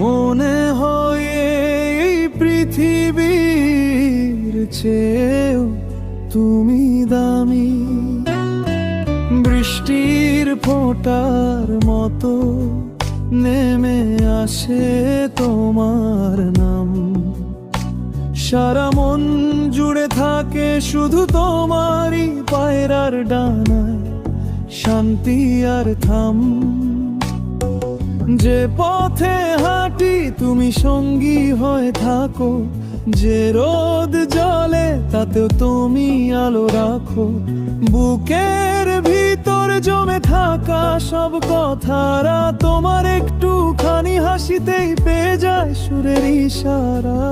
মনে হয় এই পৃথিবীর চেয়েও তুমি দামি। বৃষ্টির ফোঁটার মতো নেমে আসে তোমার নাম, সারা মন জুড়ে থাকে শুধু তোমারই পায়রার ডানায় শান্তি আর থাম। যে পথে হাঁটি তুমি সঙ্গী হয়ে থাকো, যে রোদ জলে তাতেও তুমি আলো রাখো। বুকের ভিতর জমে থাকা সব কথারা তোমার একটুখানি হাসিতেই পেয়ে যায় সুরের ইশারা।